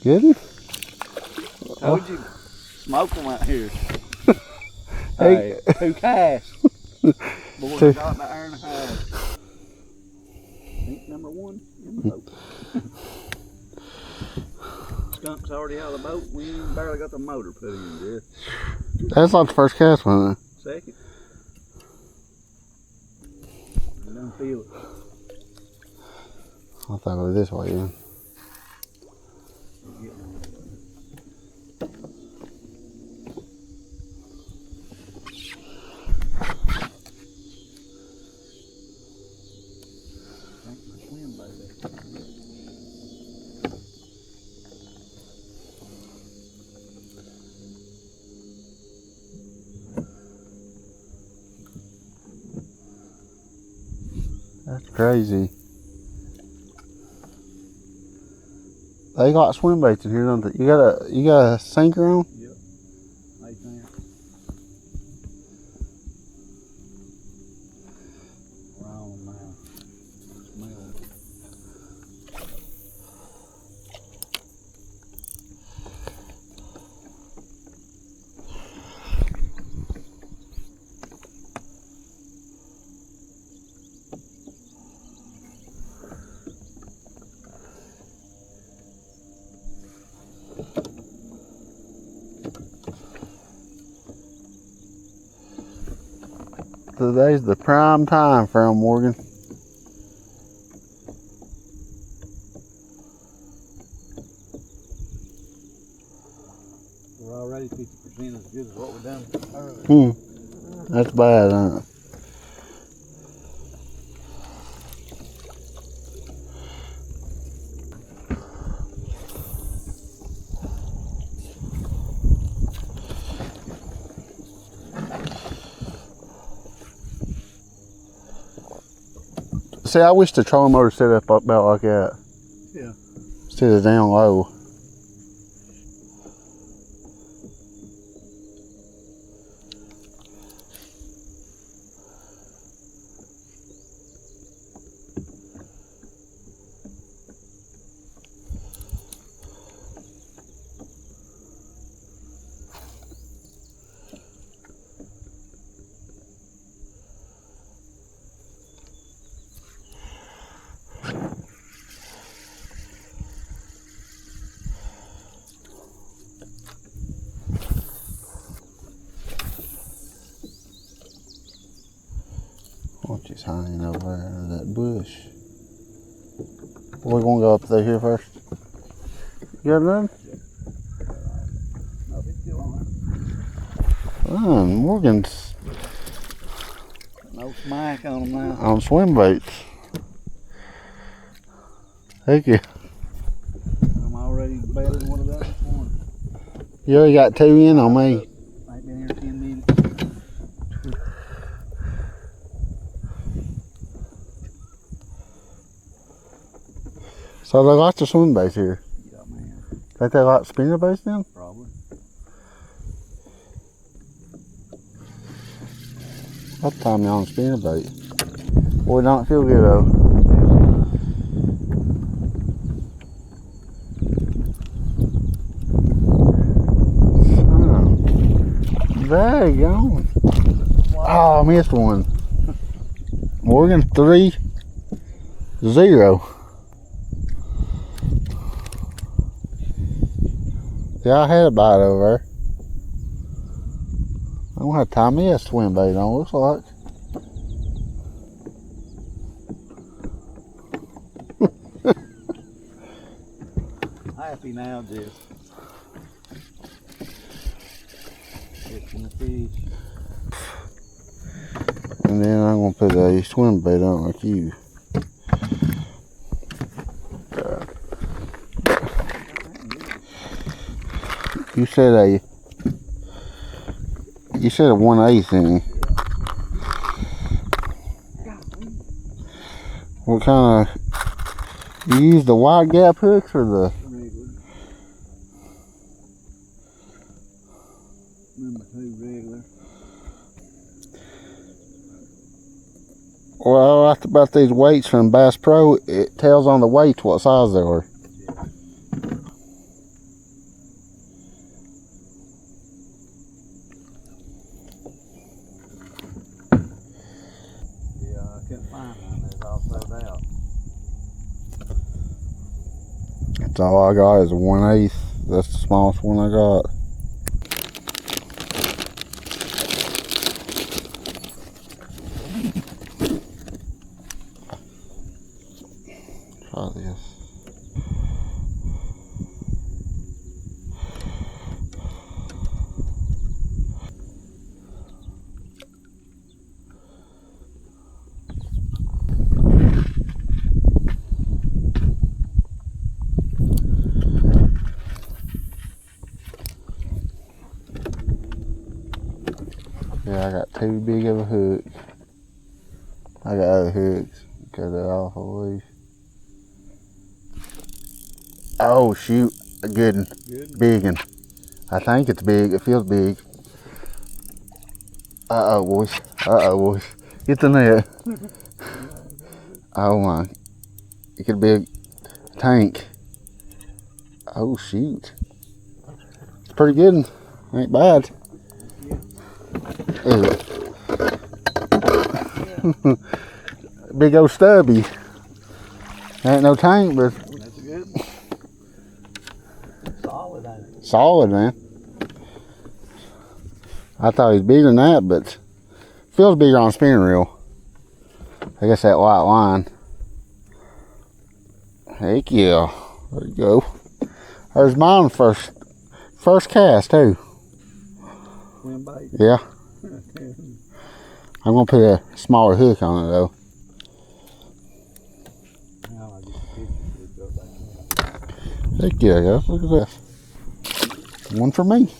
Good? Told you, smoke them out here. Hey. 2 casts. Boy, got the iron hide. Think number 1 in the boat. Skunk's already out of the boat. We ain't barely got the motor put in, Jeff. That's not the first cast, wasn't it? Second. I don't feel it. I thought it was this way, yeah. That's crazy. They got swim baits in here, don't they? You got a sinker on? Yep. Right there. Round mouth. Smell it. Today's the prime time for them, Morgan. We're already 50% as good as what we done earlier. That's bad, huh? See, I wish the trolling motor set up about like that. Yeah. Instead of down low. Watch his hanging over there in that bush. We're gonna go up there here first. You got none? No, he's still on there. Morgan's No smack on him now. on swim baits. Thank you. I'm already better than what I done this morning. You already got 2 in on me. I've been here 10 minutes. So they got the swim baits here. Yeah, man. Think they got spinner baits then? Probably. What time you on spinner bait? Boy, don't feel good though. There you go. Oh, I missed one. Morgan 3-0. Yeah, I had a bite over there. I don't have time to get a swim bait on, looks like. Happy now, Jeff. Catching the fish. And then I'm gonna put a swim bait on like you. You said a 1/8, didn't you? What kind of, you use the wide gap hooks or the? Number 2 regular. Well, I asked about these weights from Bass Pro. It tells on the weights what size they are. That's all I got is a 1/8. That's the smallest one I got. Try this. Yeah, I got too big of a hook. I got other hooks. Cut it off a ways. Oh shoot, a good one. Good. Big one. I think it's big. It feels big. Uh-oh, boys. Uh-oh, boys. Get the net. Oh my. It could be a tank. Oh shoot. It's pretty good one. Ain't bad. Ew. Big old stubby. Ain't no tank, but That's a good. Solid, ain't it? solid, man. I thought he was bigger than that, but feels bigger on a spinning reel. I guess that white line. Heck yeah. There you go. There's mine first cast too. Swim bait. Yeah. I'm gonna put a smaller hook on it though. Now I just picked it. It goes back in. Heck yeah, guys. Look at this. One for me. Hit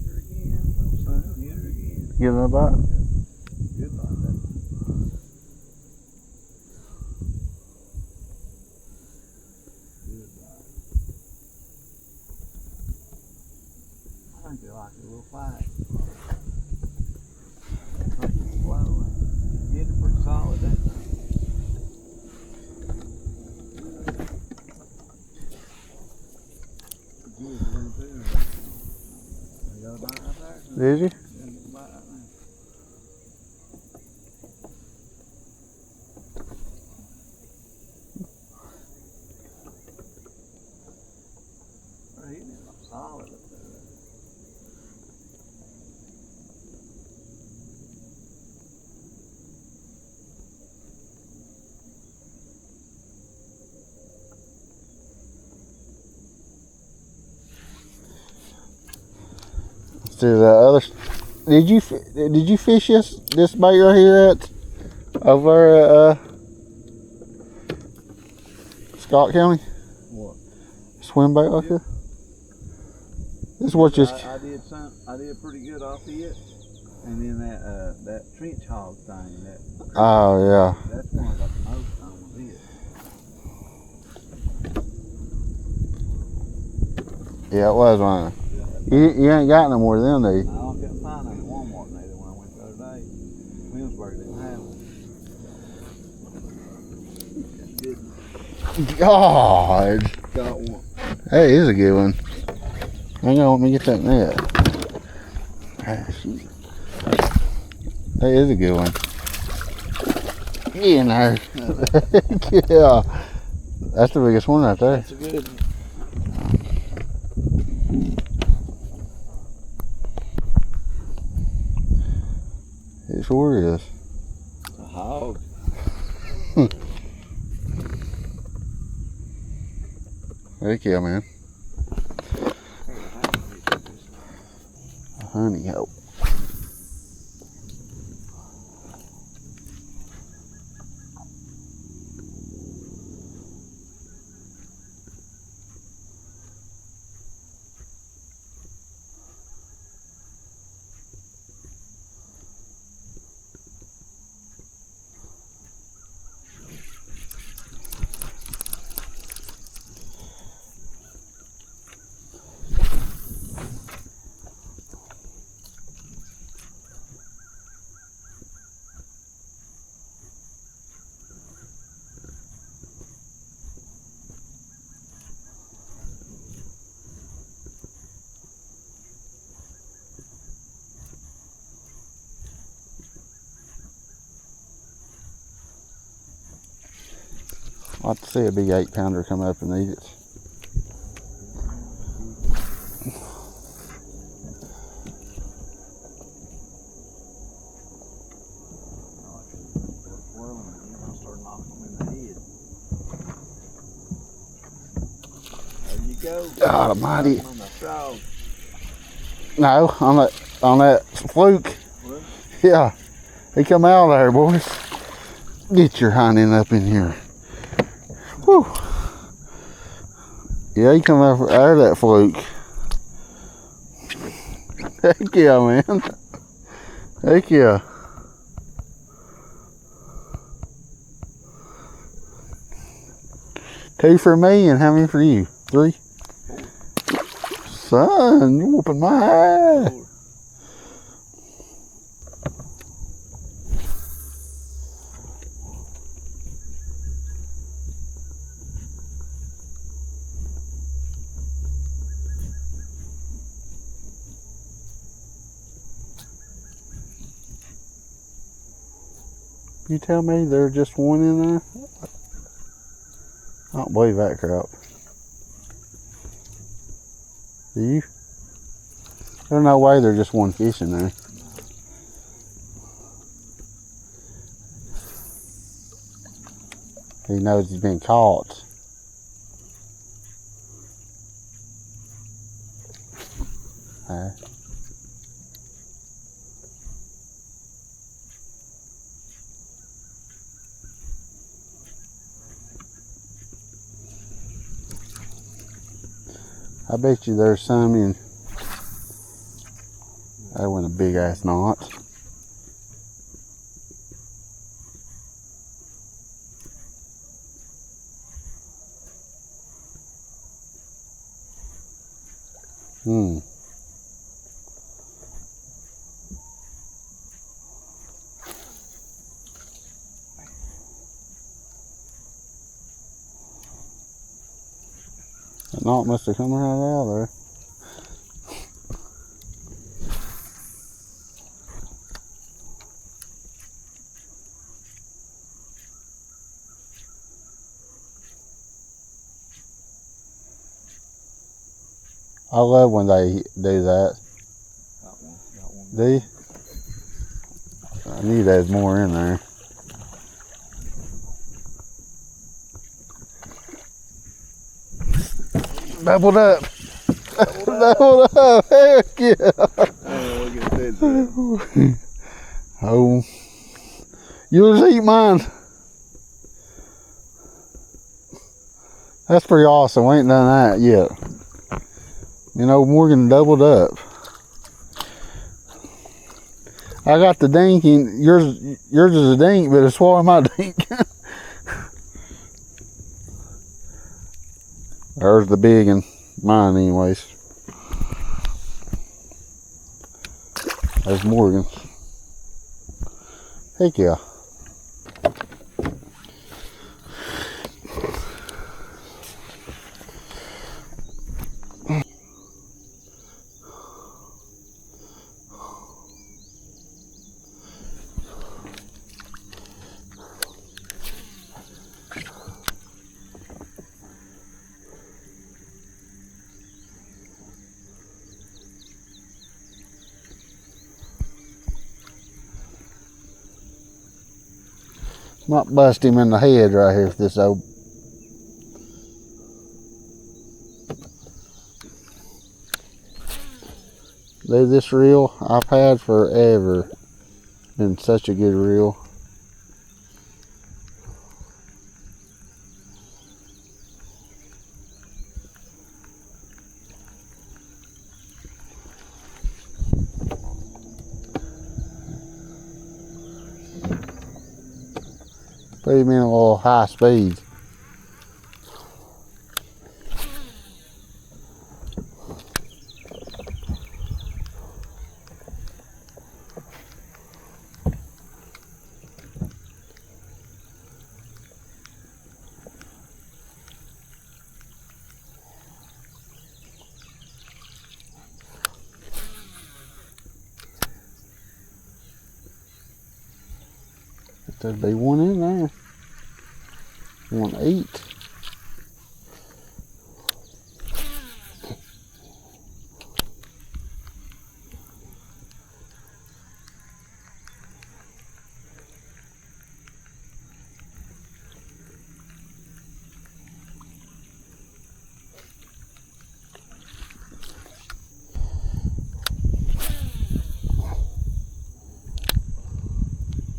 her again. Oh, son, hit her again. Give it a bite. Good bite, that. Good bite. I think they like a little fight. Wow, hit it pretty solid, that. Good one too. You got a bite right there? Did you? Yeah, get a bite right there. They're hitting it solid up there. To the other. Did you fish this bait right here at over at Scott County? What? Swim bait right here. This is what just. I did pretty good off it, and then that trench hog thing. Oh yeah. That's one I got the most on it. Yeah, it was one. You ain't got no more of them, do you? I couldn't find them at Walmart neither when I went the other day. Williamsburg didn't have them. Good. God, Got one. that is a good one. Hang on, let me get that net. Ah, shoot. That is a good one. You know. Yeah. That's the biggest one right there. That's a good one. It sure is. A hog. Heck yeah, man. A honey hope. I'd see a big 8-pounder come up and eat it. I'll start knocking them in the head. There you go. God almighty. On the frog. No, on that fluke. What? Yeah. He come out of there, boys. Get your hind end up in here. Whew. Yeah, he come out of that fluke. Heck yeah, man. Heck yeah. Two for me, and how many for you? 3? Son, you whooping my ass. You tell me there's just one in there? I don't believe that crap. Do you? There's no way there's just one fish in there. He knows he's been caught. I bet you there's some in. That went a big ass knot. That knot must have come right out of there. I love when they do that. Got one. Do you? I knew there's more in there. Doubled up. Doubled up. Heck yeah. Oh, look at that. Oh. You'll eat mine. That's pretty awesome. We ain't done that yet. You know, Morgan doubled up. I got the dink, and yours is a dink, but it's swallowing my dink. There's the big one. Mine, anyways. There's Morgan. Heck yeah. Might bust him in the head right here with this old. Dude, this reel I've had forever. Been such a good reel. Put him in a little high speed. There'd be one in there. Want to eat.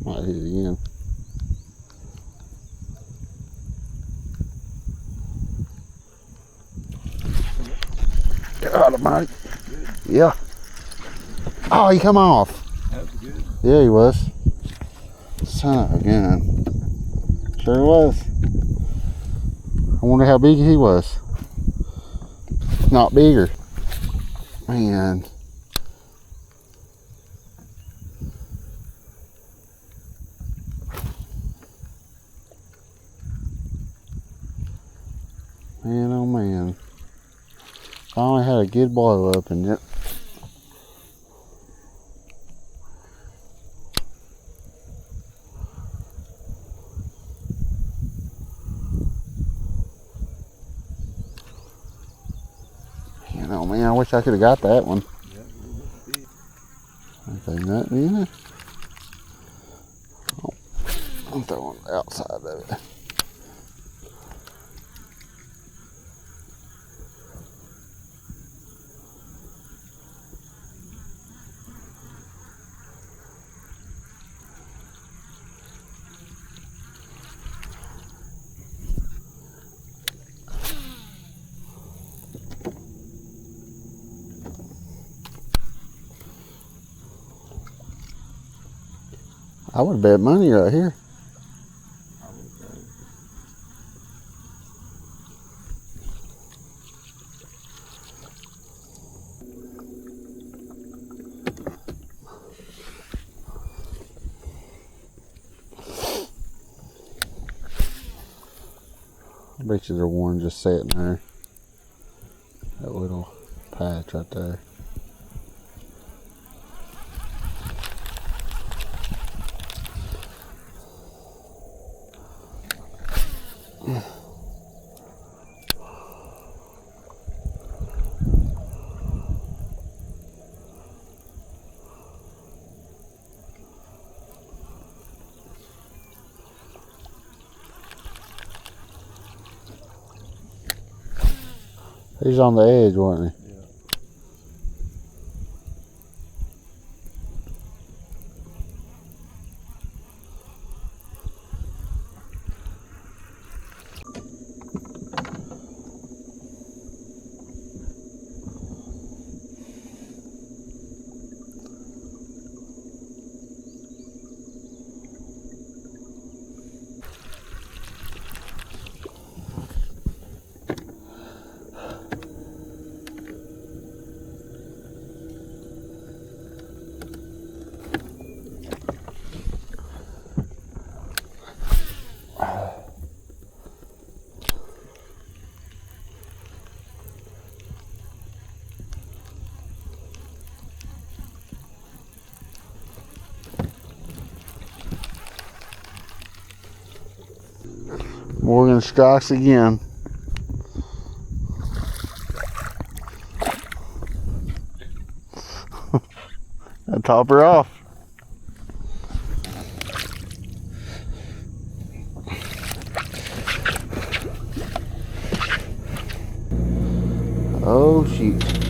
Might hit it again. God almighty. Yeah. Oh, he come off. That was good. Yeah, he was. Son of a gun. Sure was. I wonder how big he was. Not bigger. Man. Man, oh man. Finally had a good blow up and it. Man, oh man, I wish I could have got that one. Yeah, it was big. Okay, nothing in it. Oh, I'm throwing the outside of it. I would bet money right here. I would say. I bet you there's one just sitting there. That little patch right there. He's on the edge, wasn't he? Yeah. Morgan strikes again. I'll top her off. Oh shoot.